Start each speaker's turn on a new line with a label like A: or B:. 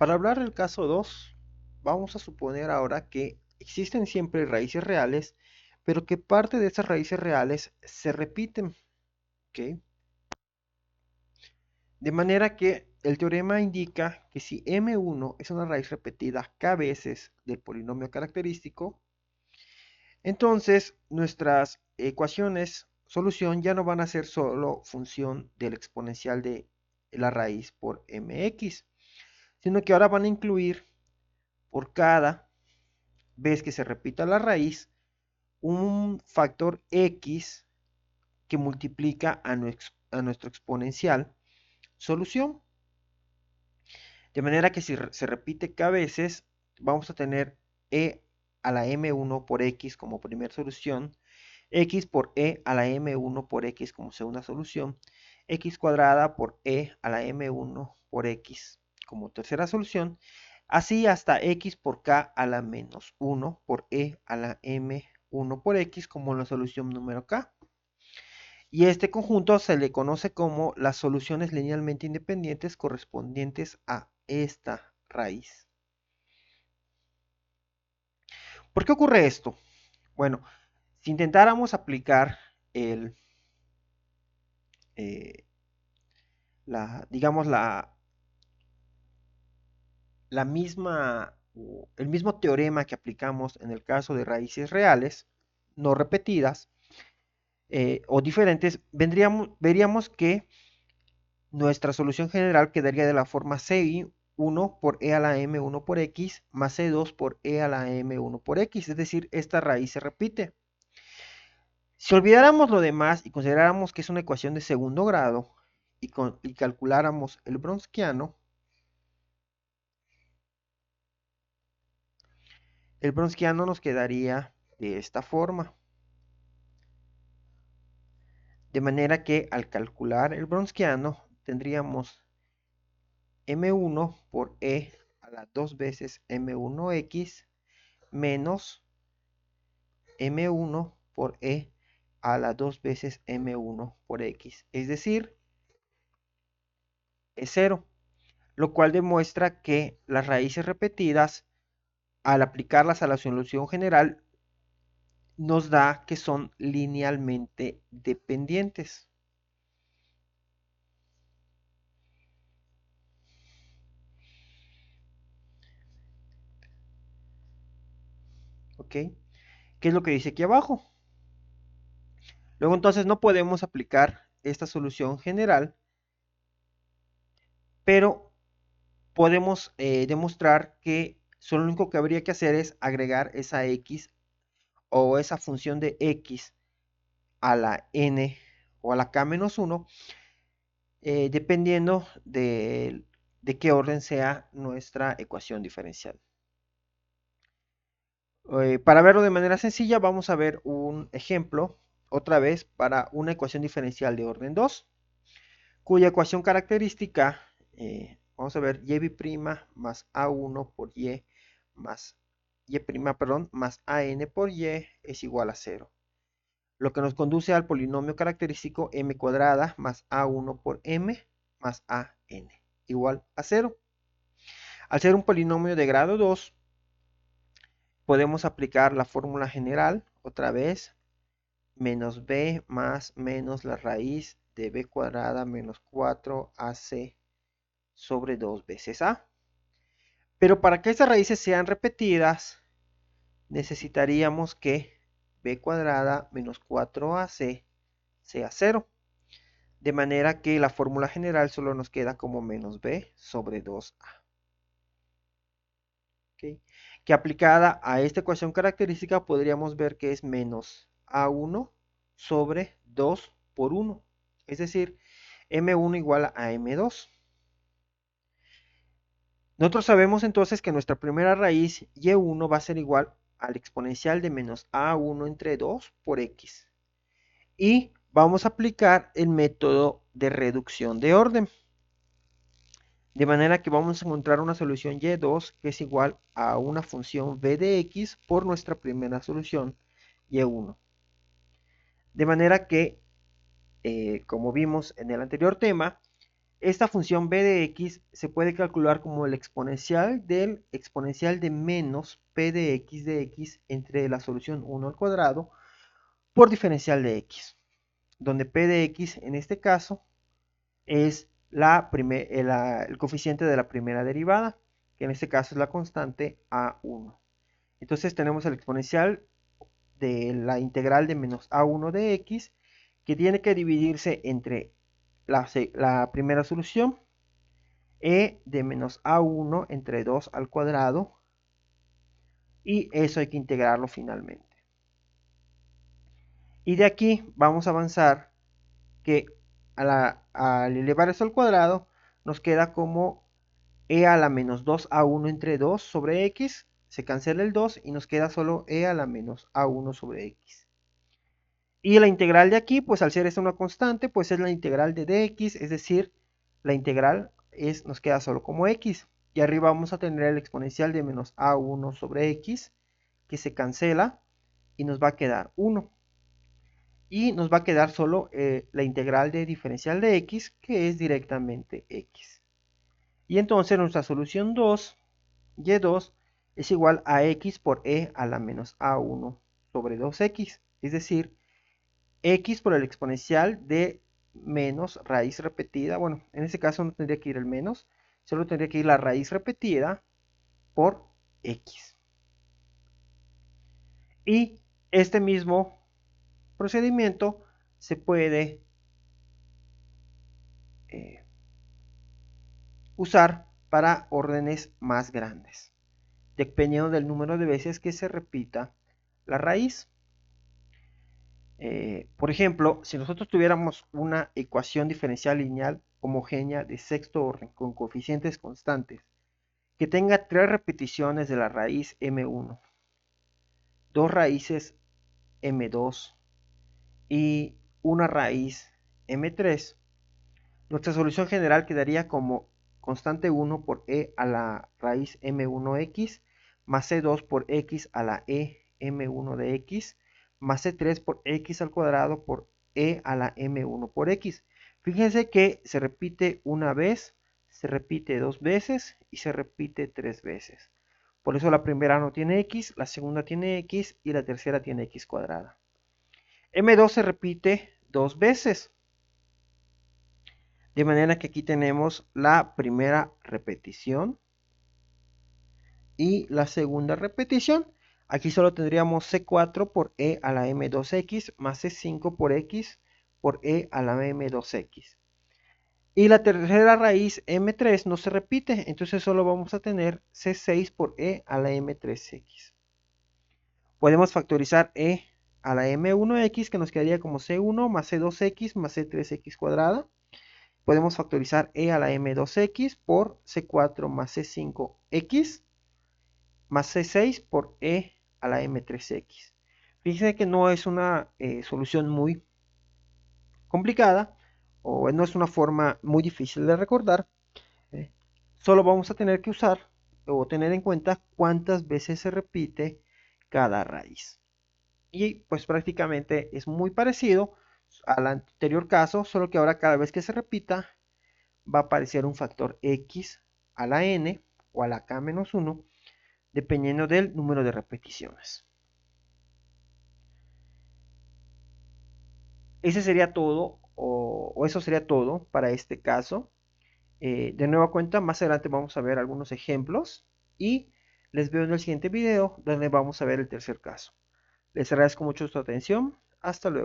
A: Para hablar del caso 2, vamos a suponer ahora que existen siempre raíces reales, pero que parte de esas raíces reales se repiten, ¿ok? De manera que el teorema indica que si m1 es una raíz repetida k veces del polinomio característico, entonces nuestras ecuaciones solución ya no van a ser solo función del exponencial de la raíz por mx, sino que ahora van a incluir por cada vez que se repita la raíz un factor x que multiplica a nuestro exponencial solución. De manera que si se repite k veces, vamos a tener e a la m1 por x como primera solución, x por e a la m1 por x como segunda solución, x cuadrada por e a la m1 por x como tercera solución, así hasta x por k a la menos 1 por e a la m1 por x como la solución número k. Y este conjunto se le conoce como las soluciones linealmente independientes correspondientes a esta raíz. ¿Por qué ocurre esto? Bueno, si intentáramos aplicar el, eh, digamos, la misma, el mismo teorema que aplicamos en el caso de raíces reales, no repetidas, o diferentes, veríamos que nuestra solución general quedaría de la forma CI1 por e a la m1 por x más C2 por e a la m1 por x, es decir, esta raíz se repite. Si olvidáramos lo demás y consideráramos que es una ecuación de segundo grado y calculáramos el Browniano nos quedaría de esta forma. De manera que al calcular el Browniano tendríamos m1 por e a las 2 veces m1x menos m1 por e a las 2 veces m1 por x, es decir, es 0, lo cual demuestra que las raíces repetidas, al aplicarlas a la solución general, nos da que son linealmente dependientes. ¿Ok? ¿Qué es lo que dice aquí abajo? Luego entonces no podemos aplicar esta solución general, pero podemos demostrar que solo lo único que habría que hacer es agregar esa x o esa función de x a la n o a la k-1, dependiendo de qué orden sea nuestra ecuación diferencial. Para verlo de manera sencilla, vamos a ver un ejemplo, otra vez, para una ecuación diferencial de orden 2, cuya ecuación característica, vamos a ver, y' más a1 por y más perdón, más an por y es igual a 0. Lo que nos conduce al polinomio característico m cuadrada más a1 por m más an igual a 0. Al ser un polinomio de grado 2, podemos aplicar la fórmula general, otra vez, menos b más menos la raíz de b cuadrada menos 4ac sobre 2 veces a. Pero para que estas raíces sean repetidas, necesitaríamos que b cuadrada menos 4ac sea 0. De manera que la fórmula general solo nos queda como menos b sobre 2a. ¿Okay? Que aplicada a esta ecuación característica podríamos ver que es menos a1 sobre 2 por 1. Es decir, m1 igual a m2. Nosotros sabemos entonces que nuestra primera raíz y1 va a ser igual al exponencial de menos a1 entre 2 por x. Y vamos a aplicar el método de reducción de orden. De manera que vamos a encontrar una solución y2 que es igual a una función v de x por nuestra primera solución y1. De manera que, como vimos en el anterior tema, esta función b de x se puede calcular como el exponencial del exponencial de menos p de x entre la solución 1 al cuadrado por diferencial de x, donde p de x en este caso es el coeficiente de la primera derivada, que en este caso es la constante a1. Entonces tenemos el exponencial de la integral de menos a1 de x, que tiene que dividirse entre la primera solución, e de menos a1 entre 2 al cuadrado, y eso hay que integrarlo finalmente. Y de aquí vamos a avanzar que al elevar eso al cuadrado nos queda como e a la menos 2a1 entre 2 sobre x, se cancela el 2 y nos queda solo e a la menos a1 sobre x. Y la integral de aquí, pues al ser esta una constante, pues es la integral de dx, es decir, la integral nos queda solo como x. Y arriba vamos a tener el exponencial de menos a1 sobre x, que se cancela y nos va a quedar 1. Y nos va a quedar solo la integral de diferencial de x, que es directamente x. Y entonces nuestra solución 2, y2, es igual a x por e a la menos a1 sobre 2x. Es decir, x por el exponencial de menos raíz repetida. Bueno, en este caso no tendría que ir el menos, solo tendría que ir la raíz repetida por x. Y este mismo procedimiento se puede usar para órdenes más grandes, dependiendo del número de veces que se repita la raíz. Por ejemplo, si nosotros tuviéramos una ecuación diferencial lineal homogénea de sexto orden con coeficientes constantes que tenga 3 repeticiones de la raíz m1, 2 raíces m2 y una raíz m3, nuestra solución general quedaría como constante 1 por e a la raíz m1x más c2 por x a la e m1 de x más c3 por x al cuadrado por e a la m1 por x. Fíjense que se repite una vez, se repite dos veces y se repite tres veces. Por eso la primera no tiene x, la segunda tiene x y la tercera tiene x cuadrada. M2 se repite dos veces. De manera que aquí tenemos la primera repetición y la segunda repetición. Aquí solo tendríamos C4 por E a la M2X más C5 por X por E a la M2X. Y la tercera raíz M3 no se repite, entonces solo vamos a tener C6 por E a la M3X. Podemos factorizar E a la M1X, que nos quedaría como C1 más C2X más C3X cuadrada. Podemos factorizar e a la m2x por c4 más c5x más c6 por e a la m3x. Fíjense que no es una solución muy complicada o no es una forma muy difícil de recordar. Solo vamos a tener que usar o tener en cuenta cuántas veces se repite cada raíz. Y pues prácticamente es muy parecido al anterior caso, solo que ahora cada vez que se repita va a aparecer un factor x a la n o a la k-1, dependiendo del número de repeticiones. Ese sería todo, o eso sería todo para este caso. De nueva cuenta, más adelante vamos a ver algunos ejemplos y les veo en el siguiente video donde vamos a ver el tercer caso. Les agradezco mucho su atención. Hasta luego.